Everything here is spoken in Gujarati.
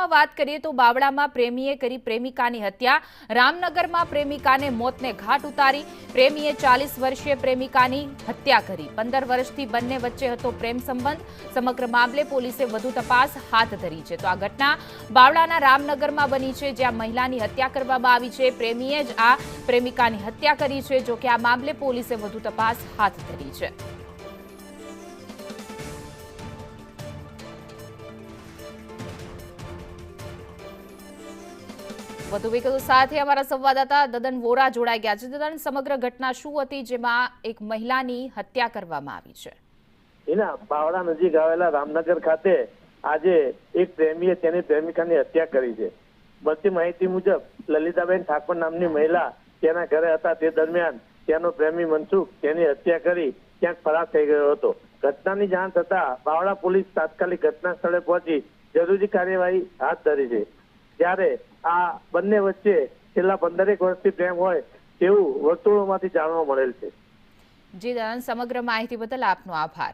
બાવળામાં વાત કરીએ તો બાવળામાં પ્રેમીએ કરી પ્રેમિકાની હત્યા, રામનગરમાં પ્રેમિકાને મોતને ઘાટ ઉતારી, પ્રેમીએ 40 વર્ષીય પ્રેમિકાની હત્યા કરી, 15 વર્ષથી બંને વચ્ચે હતો પ્રેમ સંબંધ, સમગ્ર મામલે પોલીસે વધુ તપાસ હાથ ધરી છે। તો આ ઘટના બાવળાના રામનગરમાં બની છે, જ્યાં મહિલાની હત્યા કરવામાં આવી છે। પ્રેમીએ જ આ પ્રેમિકાની હત્યા કરી છે। જો કે આ મામલે પોલીસે વધુ તપાસ હાથ ધરી છે। વધુ વિગતો સાથે અમારા સંવાદદાતા દદન વોરા જોડાઈ ગયા છે। દદન, સમગ્ર ઘટના શું હતી જેમાં એક મહિલાની હત્યા કરવામાં આવી છે? બાવળા નજીક આવેલા રામનગર ખાતે આજે એક પ્રેમીએ તેની પ્રેમિકાની હત્યા કરી છે। મળતી માહિતી મુજબ લલિતાબેન ઠાકોર નામની મહિલા તેના ઘરે હતા, તે દરમિયાન તેનો પ્રેમી મનસુખ તેની હત્યા કરી ક્યાંક ફરાર થઈ ગયો હતો। ઘટનાની જાણ થતા બાવળા પોલીસ તાત્કાલિક ઘટના સ્થળે પહોંચી જરૂરી કાર્યવાહી હાથ ધરી છે। ત્યારે આ બંને વચ્ચે છેલ્લા 15 વર્ષથી પ્રેમ હોય તેવું વર્તુળોમાંથી જાણવા મળેલ છે। જી દદન, સમગ્ર માહિતી બદલ આપનો આભાર।